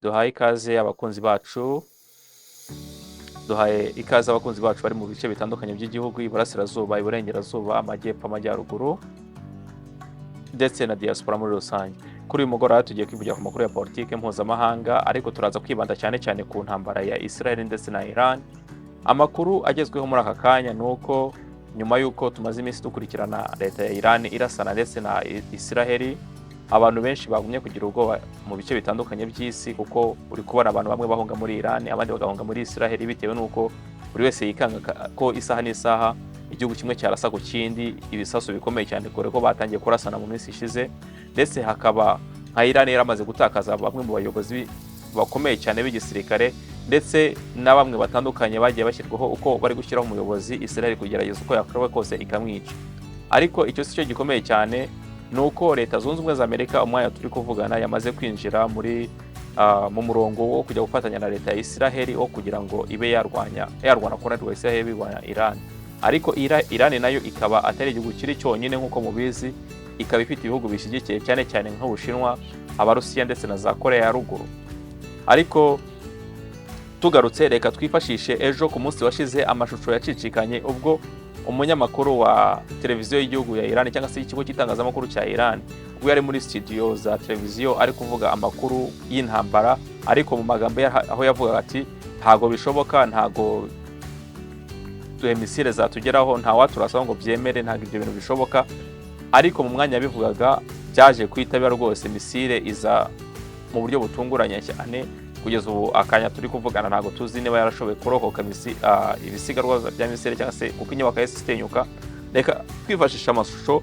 Duhaye ikaze abakunzi bacu, duhaye ikaze abakunzi bacu bari mu bice bitandukanye by'igihugu, iburasirazuba, iburengerazuba, amajyepfo, amajyaruguru ndetse na diaspora muri rusange. Kuri uyu mugoroba tugiye kwivugira ku makuru ya politike mpuzamahanga, ariko turaza kwibanda cyane cyane ku ntambara ya Israel ndetse na Iran. Amakuru agezweho muri aka kanya nuko nyuma yuko tumaze iminsi dukurikirana leta ya Iran irasana ndetse na Israel, abantu benshi bagumye kugira ubwoba mu bice bitandukanye by'isi, kuko uri kubona abantu bamwe bahunga muri Iran, abandi bagahunga muri Israel, bitewe nuko buri wese yikanga ko isaha n'isaha igihugu kimwe cyarasa ku kindi ibisasu bikomeye cyane, kore ko batangiye kurasana mu minsi ishize. Ndetse hakaba nka Iran yaramaze gutakaza bamwe mu bayobozi bakomeye cyane b'igisirikare, ndetse na bamwe batandukanye bagiye bashyirwaho uko bari gushyiraho umuyobozi Israel kugerageza uko yakora kose ikamwica. Ariko icyo si cyo gikomeye cyane, nuko leta zunze ubumwe za Amerika umwanya turi kuvugana yamaze kwinjira muri mu murongo wo kujya gufatanya na leta ya Israel wo kugira ngo ibe yarwana kunanirwa Israel birwanya Iran. Ariko Iran nayo ikaba atari igihugu kiri cyonyine nk'uko mubizi, ikaba ifite ibihugu bishyigikiye cyane cyane nk'Ubushinwa, Abarusiya ndetse na za Korea ya ruguru. Ariko tugarutse, reka twifashishe ejo ku munsi washize amashusho yacicikanye ubwo umunyamakuru wa televiziyo y'igihugu ya Iran cyangwa se ikigo cy'itangazamakuru cya Iran, ubwo yari muri studio za televiziyo ari kuvuga amakuru y'intambara, ariko mu magambo aho yavuga ati ntago bishoboka, ntago misile zatugeraho, nta waturasa ngo byemere, ntago ibyo bintu bishoboka. Ariko mu mwanya yabivugaga byaje kwitabira rwose, misile iza mu buryo butunguranye cyane. Kugeza ubu akanya turi kuvugana ntago tuzi niba yarashoboye kurokoka ibisigarwa bya misile cyangwa se uko inyubako yahise isenyuka. Reka twifashisha amashusho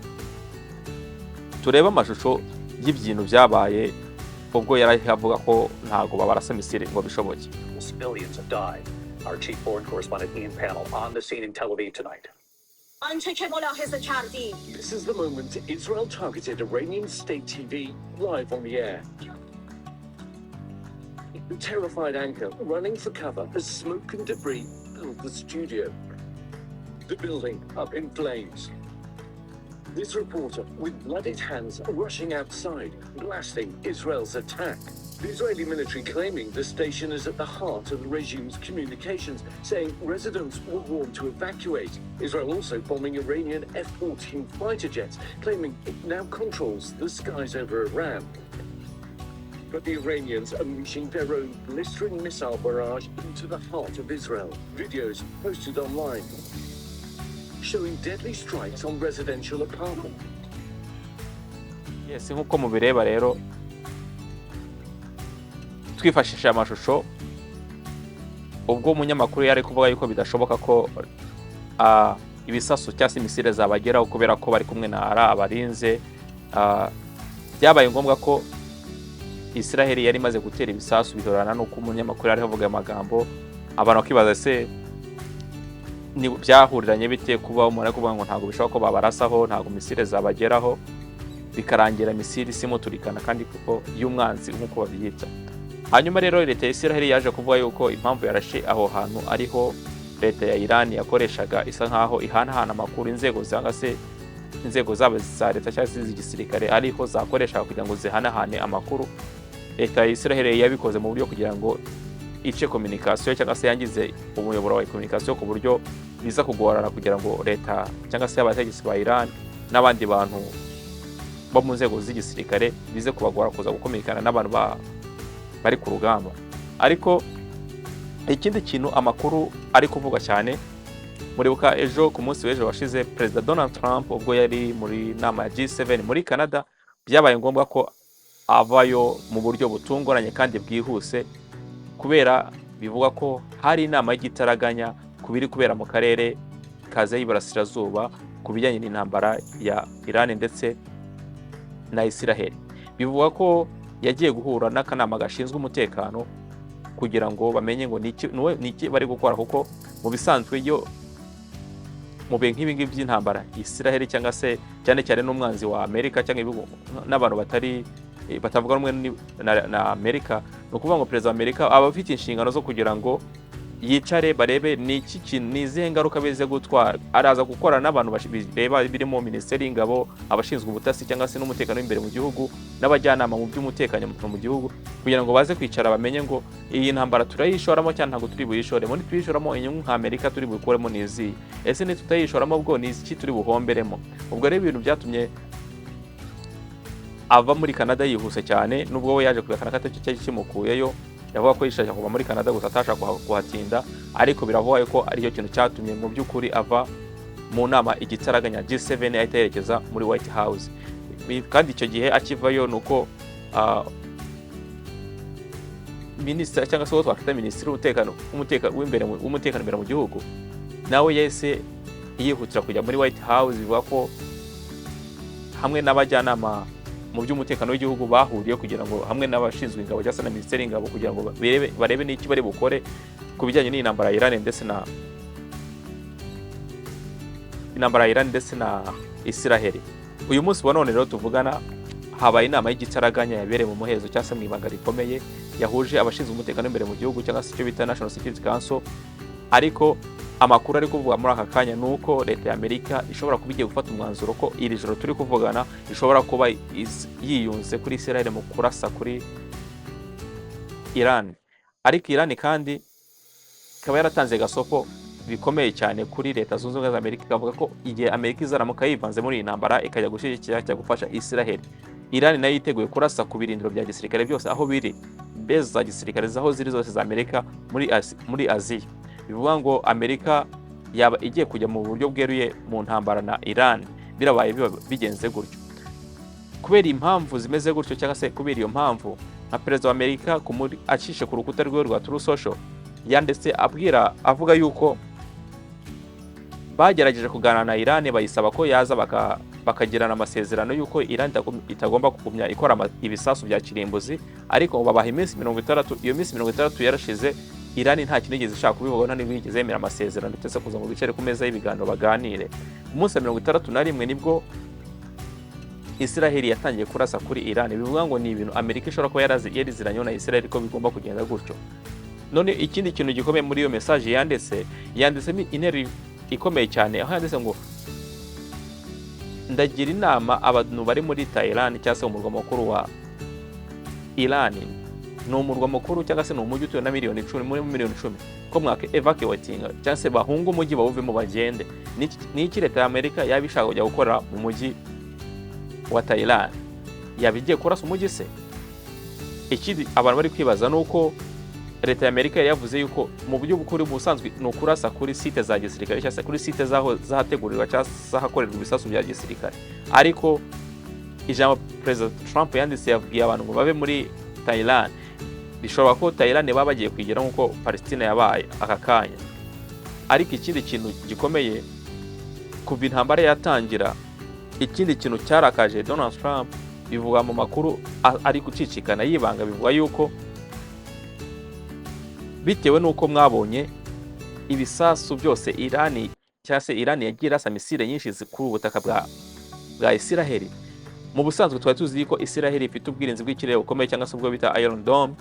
turebe amashusho y'ibyintu byabaye ubwo yari avuga ko ntago babarasa misile ngo bishoboke. Our chief foreign correspondent Ian Panel on the scene in Tel Aviv tonight. This is the moment Israel targeted Iranian state TV live on the air. The terrified anchor running for cover as smoke and debris filled the studio. The building up in flames. This reporter with bloodied hands rushing outside, blasting Israel's attack. The Israeli military claiming the station is at the heart of the regime's communications, saying residents were warned to evacuate. Israel also bombing Iranian F-14 fighter jets, claiming it now controls the skies over Iran. But the Iranians are unleashing their own blistering missile barrage into the heart of Israel. Videos posted online showing deadly strikes on residential apartments. Yes, nkuko mubireba rero, twifashisha amashusho ubwo umunyamakuru yari kuvuga yuko bidashoboka ko ibisasu cyangwa misile zabageraho kubera ko bari kumwe na abarinze. Byabaye ngombwa ko Israel yari imaze gutera ibisasu bihorana nuko umunyamakuru yari avuga amagambo, abantu bakibaza se ni byahuriranye bite kuba umuntu kuvuga ngo ntago bishobora ko babarasaho, ntago misile zabageraho, bikarangira misile simuturikana kandi kuko y'umwanzi nkuko babyita. Hanyuma rero leta ya Israel yaje kuvuga yuko impamvu yarashe aho hantu ariho leta ya Iran yakoreshaga isa nkaho ihanahana amakuru, inzego zanga se inzego zabo za leta cyangwa se z'igisirikare ariho zakoreshaga kugira ngo zihanahane amakuru. Leta ya Israel yabikoze mu buryo kugira ngo ice communication cyangwa se yangize umuyoboro wa communication ku buryo biza kugorana kugira ngo leta cyangwa se abategetsi ba Iran n'abandi bantu bo mu nzego z'igisirikare bize kubagora kuza gukominikana n'abantu bari ku rugamba. Ariko ikindi kintu amakuru ari kuvuga cyane, muribuka ejo ku munsi w'ejo washize Perezida Donald Trump ubwo yari muri nama ya G7 muri Canada, byabaye ngombwa ko avayo mu buryo butunguranye kandi bwihuse, kubera bivuga ko hari inama y'igitaraganya kubiri kubera mu karere kaze y'iburasirazuba ku bijyanye n'intambara ya Iran ndetse na Israel. Bivuga ko yagiye guhura n'akanama gashinzwe umutekano kugira ngo bamenye ngo niki bari gukora, kuko mu bisanzwe yo mu bihe nk'ibi ngibi by'intambara Israel cyangwa se cyane cyane n'umwanzi wa Amerika cyangwa n'abantu batavuga rumwe na Amerika, no kuvuga ngo Perezida wa Amerika aba afite inshingano zo kugira ngo yicare barebe ni iki kintu nizihe ngaruka bize gutwara. Araza gukora n'abantu bireba birimo Minisiteri y'Ingabo, abashinzwe ubutasi cyangwa se n'umutekano w'imbere mu gihugu n'abajyanama mu by'umutekano mu gihugu, kugira ngo baze kwicara bamenye ngo iyi ntambara turayishoramo cyangwa ntabwo turi buyishoremo, nituyishoramo inyungu nka Amerika turi bukuremo nizi, ese nitutayishoramo bwo ni iki turi buhomberemo. Ubwo rero ibintu byatumye ava muri Canada yihuse cyane, nubwo we yaje kugakana katacyo cyari kimukuyeyo, yavuga ko yishaka kuva muri Canada gusa atashaka kuhatinda, ariko biravuga ko ari cyo kintu cyatumye mu by'ukuri ava mu nama igitaraganya G7 ahita yerekeza muri White House. Kandi icyo gihe akivayo nuko minisitiri cyangwa se twakita minisitiri w'umutekano imbere mu gihugu nawe yese yihutira kujya muri White House. Bivuga ko hamwe n'abajyanama mu by'umutekano w'igihugu bahuriye kugira ngo hamwe n'abashinzwe ingabo cyangwa se na Minisiteri y'Ingabo kugira ngo barebe n'iki bari bukore ku bijyanye n'intambara ya Iran ndetse na Israel. Uyu munsi wa none rero tuvugana habaye inama y'igitaraganya yabereye mu muhezo cyangwa se mu ibanga rikomeye yahuje abashinzwe umutekano imbere mu gihugu cyangwa se icyo bita National Security Council. Ariko amakuru ari kuvuga muri aka kanya nuko leta ya Amerika ishobora kuba igiye gufata umwanzuro ko iri joro turi kuvugana ishobora kuba yiyunze kuri Israel mu kurasa kuri Iran. Ariko Iran kandi ikaba yaratanze gasopo bikomeye cyane kuri leta zunze ubumwe za Amerika, ikavuga ko igihe Amerika izaramuka yivanze muri iyi ntambara ikajya gushyigikira cyangwa gufasha Israel, Iran nayo yiteguye kurasa ku birindiro bya gisirikare byose aho biri, base za gisirikare zaho ziri zose za Amerika muri Aziya. Bivuga ngo Amerika yaba igiye kujya mu buryo bweruye mu ntambara na Iran birabaye bigenze gutyo. Kubera impamvu zimeze gutyo cyangwa se kubera iyo mpamvu, nka perezida wa Amerika acishe ku rukuta rwe rwa True Social yanditse avuga yuko bagerageje kuganira na Iran, bayisaba ko yaza bakagirana amasezerano yuko Iran itagomba kugumya ikora ibisasu bya kirimbuzi, ariko babaha iminsi 60. Iyo minsi 60 yarashize, Iran nta kintu igeze ishaka kubivuga, nta nigeze yemera amasezerano ndetse kuza mu bicere ku meza y'ibiganiro baganire. Umunsi 61 nibwo Israel yatangiye kurasa kuri Iran. Bivuga ngo ni ibintu Amerika ishobora ko yariziranye na Israel ko bigomba kugenda gutyo. None ikindi kintu gikomeye muri iyo message yanditsemo intero ikomeye cyane, aho yanditse ngo ndagira inama abantu bari muri Thailand cyangwa se umurwa mukuru wa Iran, ni umurwa mukuru cyangwa se ni umujyi utuwe na miliyoni 10 ko mwaka evacuatinga cyangwa se bahunga umujyi bawuvemo bagende. Ni iki leta ya Amerika yabishaka kujya gukora mu mujyi wa Thailand? Yabigiye kurasa umujyi se? Ikindi abantu bari kwibaza nuko leta ya Amerika yavuze yuko mu buryo bukuru busanzwe no kurasa kuri site za gisirikare cyangwa se kuri site zahategurirwa cyangwa zahakorerwa ibisasu bya gisirikare. Ariko ijambo President Trump yanditse yavugiye abantu ngo babe muri Thailand, bishobora ko Thailand baba bagiye kwigira nkuko Palestina yabaye aka kanya. Ariko ikindi kintu gikomeye kuva intambara yatangira, ikindi kintu cyarakaje Donald Trump, bivuga mu makuru ari gucicikana yibanga, bivuga yuko bitewe nuko mwabonye ibisasu byose Iran cyangwa se Iran yagiye irasa misile nyinshi ku butaka bwa Israel. Mu busanzwe twari tuzi ko Israel ifite ubwirinzi bw'ikirere bukomeye cyangwa se ubwo bita Iron Dome,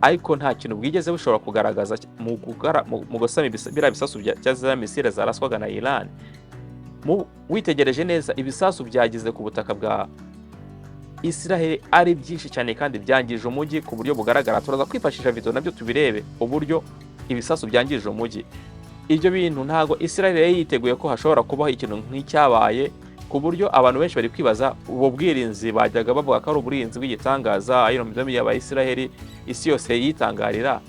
ariko nta kintu bwigeze bushobora kugaragaza mu gusama biriya bisasu cyangwa misile zaraswaga na Iran. Witegereje neza ibisasu byagize ku butaka bwa Israel ari byinshi cyane kandi byangije umujyi ku buryo bugaragara. Turaza kwifashisha video nabyo tubirebe uburyo ibisasu byangije umujyi. Ibyo bintu ntago Israel yiteguye ko hashobora kubaho ikintu nk'icyabaye, ku buryo abantu benshi bari kwibaza ubu bwirinzi bajyaga bavuga ko ari uburinzi bw'igitangaza Iron Dome y'aba Israel isi yose yitangarira.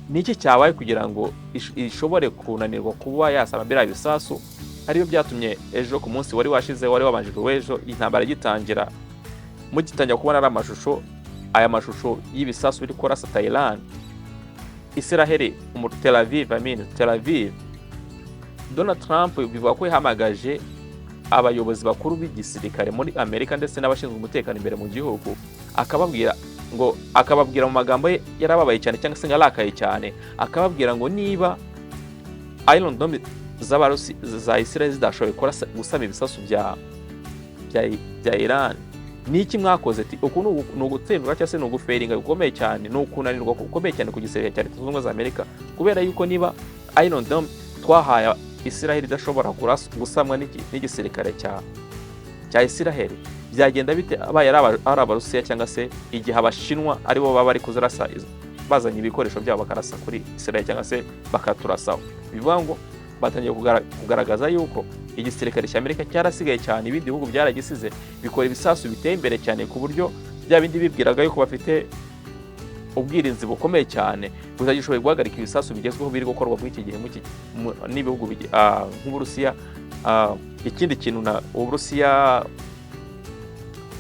Niki cyabaye kugira ngo ishobore kunanirwa kuba yasaba biriya bisasu? Ariyo byatumye ejo ku munsi wari washize wari wabanje wejo intambara gitangira, mugitangira kubona ari amashusho, aya mashusho y'ibisasu biri kurasa Thailand, Israel, Tel Aviv. Donald Trump bivuga ko yahamagaje abayobozi bakuru b'igisirikare muri Amerika ndetse n'abashinzwe umutekano imbere mu gihugu, akababwira mu magambo yarababaye cyane cyangwa se ngarakaye cyane, akababwira ngo niba Iron Dome za Israel zidashoboye gusama ibisasu bya Iran, niki mwakoze ati uku ni ugutsindwa cyangwa se ni uguferinga gukomeye cyane, ni ukunanirwa gukomeye cyane ku gisirikare cya Leta Zunze Ubumwe za Amerika, kubera yuko niba Iron Dome twahaye Israel idashobora gusamwa n'igisirikare cya Israel, byagenda bite abaye ari Abarusiya cyangwa se igihe Abashinwa aribo baba bari kuzarasa bazanye ibikoresho byabo bakarasa kuri Israel cyangwa se bakaturasaho. Bivuga ngo batangiye kugaragaza yuko igisirikare cya Amerika cyarasigaye cyane, ibindi bihugu byaragisize bikora ibisasu biteye imbere cyane ku buryo bya bindi bibwiraga yuko bafite ubwirinzi bukomeye cyane butagishoboye guhagarika ibisasu bigezweho biri gukorwa muri iki gihe n'ibihugu nk'Uburusiya. Ikindi kintu na Uburusiya,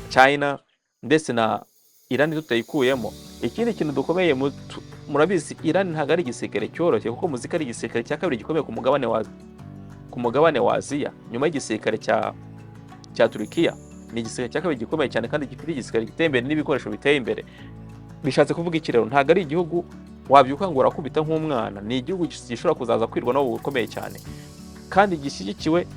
China ndetse na Iran tutayikuyemo, ikindi kintu dukomeye murabizi, Iran ntabwo ari igisirikare cyoroshye kuko muzika ari igisirikare cya kabiri gikomeye ku mugabane wa Aziya nyuma y'igisirikare cya Turkiya. Ni igisirikare cya kabiri gikomeye cyane kandi gifite igisirikare giteye imbere n'ibikoresho biteye imbere. Bishatse kuvuga iki rero? Ntabwo ari igihugu wabyuka ngo urakubita nk'umwana, ni igihugu gishobora kuzaza kwirwa n'ubu bukomeye cyane kandi gishyigikiwe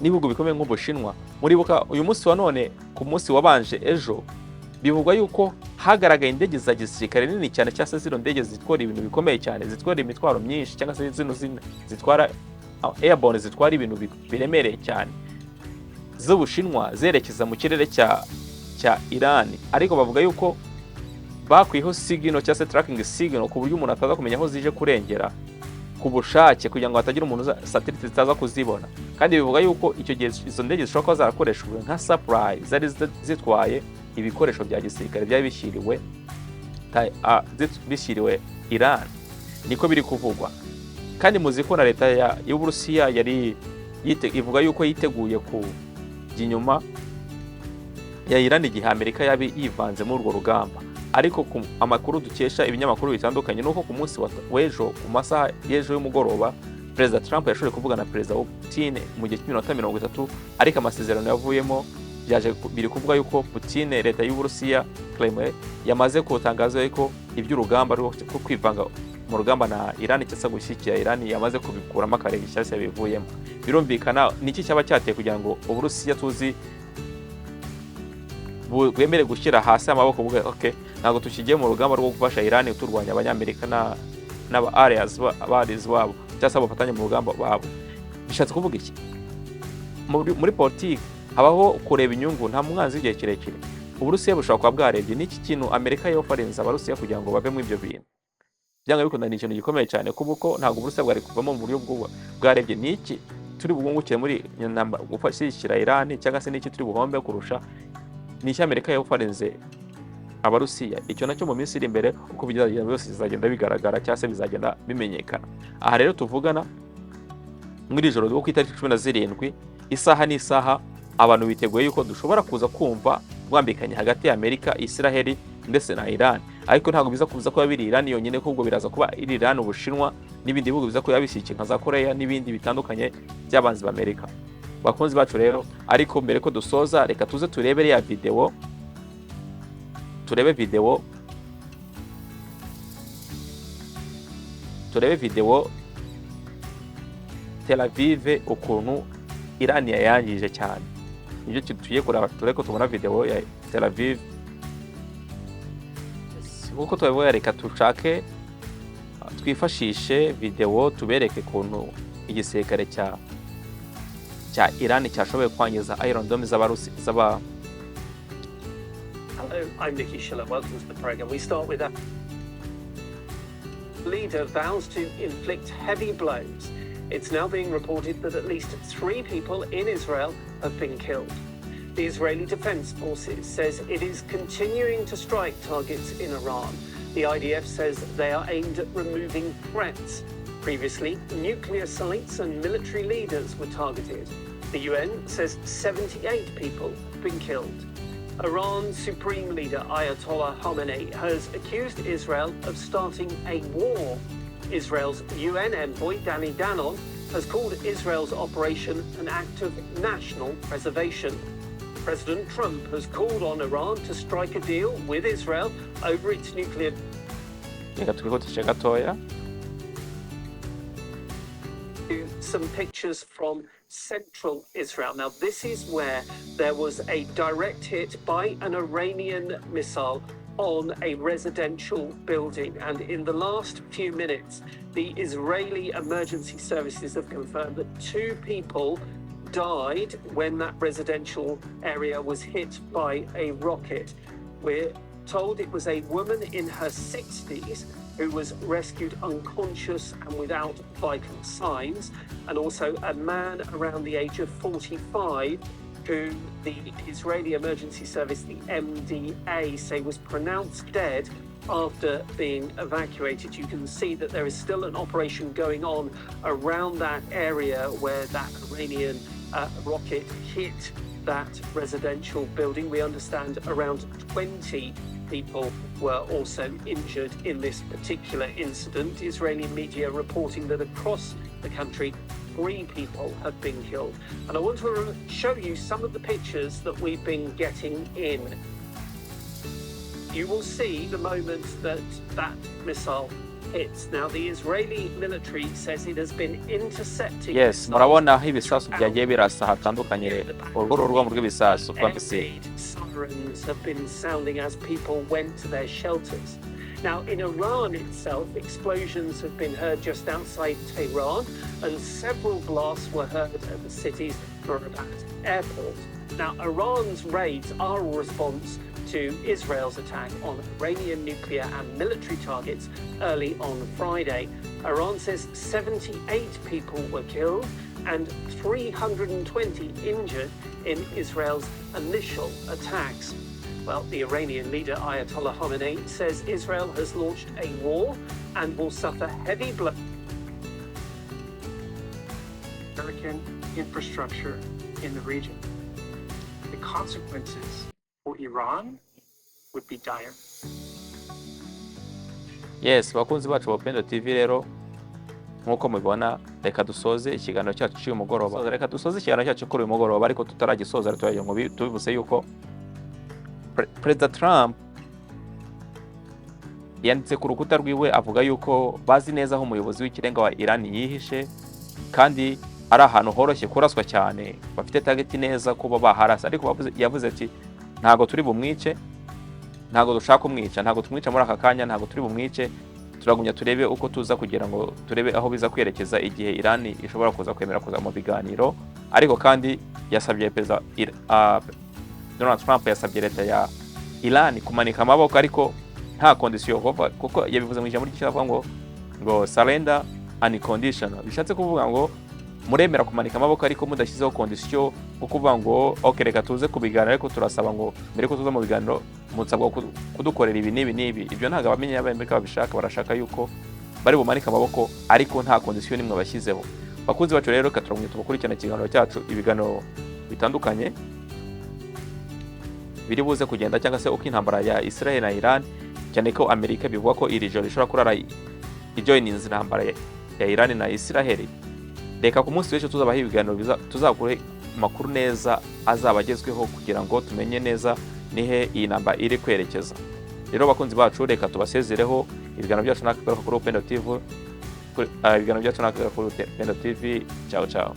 n'ibihugu bikomeye nk'Ubushinwa. Muribuka uyu munsi wa none, ku munsi wabanje ejo, bivugwa yuko hagaragaye indege za gisirikare nini cyane cyangwa se zino ndege zitwara ibintu bikomeye cyane, zitwara imitwaro myinshi cyangwa se zino zitwara airborne, zitwara ibintu biremereye cyane z'Ubushinwa zerekeza mu kirere cya Iran. Ariko bavuga yuko bakwiyeho signal cyangwa se tracking signal ku buryo umuntu ataza kumenya aho zije kurengera ku bushake, kugira ngo hatagira umuntu satellite zitaza kuzibona. Kandi bivuga yuko icyo gihe izo ndege zishobora kuba zarakoreshejwe nka supply, zari zitwaye ibikoresho bya gisirikare byari bishyiriwe Iran, niko biri kuvugwa. Kandi muzi ko na leta y'Uburusiya yari ivuga yuko yiteguye kujya inyuma ya Iran igihe Amerika yabi yivanze muri urwo rugamba. Ariko amakuru dukesha ibinyamakuru bitandukanye nuko ku munsi w'ejo, ku masaha y'ejo y'umugoroba, Perezida Trump yashoboye kuvugana na Perezida Putin mu gihe cy'iminota 30, ariko amasezerano yavuyemo biri kuvuga yuko Putin, leta y'Uburusiya Kremlin, yamaze kutangaza yuko iby'urugamba rwo kwivanga mu rugamba na Iran cyangwa gushyigikira Iran yamaze kubikuramo akarenge cyangwa bivuyemo. Birumvikana niki cyaba cyateye kugira ngo Uburusiya tuzi bwemere gushyira hasi amaboko, buvuga okay, ntabwo tukigiye mu rugamba rwo gufasha Iran turwanya abanyamerika n'aba alias babo cyangwa se abafatanya mu rugamba babo. Bishatse kuvuga iki? Muri politiki habaho kureba inyungu, nta mwanzi w'igihe kirekire. Uburusiya bushobora kuba bwarebye n'iki kintu Amerika yofarenza Abarusiya kugira ngo bave mu ibyo bintu. Byanga bikunda ni ikintu gikomeye cyane kuko ntabwo Uburusiya bwari kuvamo mu buryo bwarebye n'iki turi bugungukire muri gufashyigikira Iran cyangwa se n'iki turi buhombe kurusha n'icyo Amerika yofarenze Abarusiya. Icyo nacyo mu minsi iri imbere uko bizagenda byose bizagenda bigaragara cyangwa se bizagenda bimenyekana. Aha rero tuvugana muri ijoro ryo ku itariki 17, isaha n'isaha, abantu biteguye yuko dushobora kuza kumva rwambikanye hagati ya Amerika, Israel ndetse na Iran. Ariko ntabwo biza kuza kuba biri Iran yonyine, ahubwo biraza kuba iri Iran, Ubushinwa n'ibindi bihugu biza kuba bishyikiye nka za Korea n'ibindi bitandukanye by'abanzi b'Amerika. Bakunzi bacu rero, ariko mbere ko dusoza, reka tuze turebe ya video, turebe video Tel Aviv ukuntu Iran yayangije cyane. Nibyo tugiye kureba, tureko tubona video ya Tel Aviv. Kuko tubavuga, reka tushake twifashishe video tubereke ukuntu igisirikare cya Iran cyashoboye kwangiza Iron Dome z'Abarusi z'aba. Hello, I'm YIHISHE. Welcome to the program. We start with that. Leader vows to inflict heavy blows. It's now being reported that at least 3 people in Israel have been killed. The Israeli Defense Forces says it is continuing to strike targets in Iran. The IDF says they are aimed at removing threats. Previously, nuclear sites and military leaders were targeted. The UN says 78 people have been killed. Iran's Supreme Leader Ayatollah Khamenei has accused Israel of starting a war. Israel's UN envoy Danny Danon has called Israel's operation an act of national preservation. President Trump has called on Iran to strike a deal with Israel over its nuclear. some pictures from central Israel. Now, this is where there was a direct hit by an Iranian missile on a residential building. And in the last few minutes, the Israeli emergency services have confirmed that 2 people died when that residential area was hit by a rocket. We're told it was a woman in her 60s who was rescued unconscious and without vital signs, and also a man around the age of 45 who the Israeli Emergency Service, the MDA, say was pronounced dead after being evacuated. You can see that there is still an operation going on around that area where that Iranian rocket hit that residential building. We understand around 20 people were also injured in this particular incident. Israeli media reporting that across the country, 3 people have been killed. And I want to show you some of the pictures that we've been getting in. You will see the moment that that missile hits. Now, the Israeli military says it has been intercepting. Yes, murabona aho ibisasu byagiye birasa hatandukanye urwo rwego rw'ibisasu kwa Misiri. Sirens have been sounding as people went to their shelters. Now, in Iran itself, explosions have been heard just outside Tehran, and several blasts were heard at the city's Rabat airport. Now, Iran's raids are a response to Israel's attack on Iranian nuclear and military targets early on Friday. Iran says 78 people were killed and 320 injured in Israel's initial attacks. Well, the Iranian leader Ayatollah Khamenei says Israel has launched a war and will suffer heavy blows. American infrastructure in the region. The consequences for Iran would be dire. Yes, bakunzi bacu ba Pendo TV rero nkuko mubibona, reka dusoze ikiganiro cyacu cy'uyu mugoroba. Reka dusoze ikiganiro cyacu kuri uyu mugoroba, ariko tutaragisoza rero tubibuse yuko Perezida Trump yanditse ku rukuta rwiwe avuga yuko bazi neza aho umuyobozi w'ikirenga wa IRANI yihishe, kandi ari ahantu horoshye kuraswa cyane, bafite target neza kuba baharasa. Ariko yavuze ati ntago turi bumwice, ntago dushaka kumwica, ntago tumwica muri aka kanya, ntago turi bumwice, turagumya turebe uko tuza kugira ngo turebe aho biza kwerekeza igihe IRANI ishobora kuza kwemera kuza mu biganiro. Ariko kandi yasabye Perezida Donald Trump yasabye leta ya IRANI kumanika amaboko, ariko nta condition, kuko yabivuze mu ijambo ry'icyavuga ngo surrender unconditional. Bishatse kuvuga ngo muremera kumanika amaboko ariko mudashyizeho condition, ukuvuga ngo okay, reka tuze kubiganira, ariko turasaba ngo mbere ko tuza mu biganiro munsabwa kudukorera ibi n'ibi n'ibi. Ibyo ntago abamenye y'Amerika babishaka, barashaka yuko bari bumanika amaboko ariko nta condition nimwe bashyizeho. Bakunzi bacu rero, katurumye tubakurikirana ikiganiro cyacu, ibiganiro bitandukanye biri buze kugenda, cyangwa se uko intambara ya Israel na Iran, cyane ko Amerika bivuga ko iri joro ishobora kurara ijoininze intambara ya Iran na Israel. Reka ku munsi w'ejo tuzabaha ibiganiro tuzakure makuru neza azabagezweho kugira ngo tumenye neza nihe iyi namba iri kwerekeza. Rero bakunzi bacu, reka tubasezereho. Ibiganiro byacu nakagaruka kuri Pendo TV, ibiganiro byacu nakagaruka kuri Pendo TV. Ciao ciao.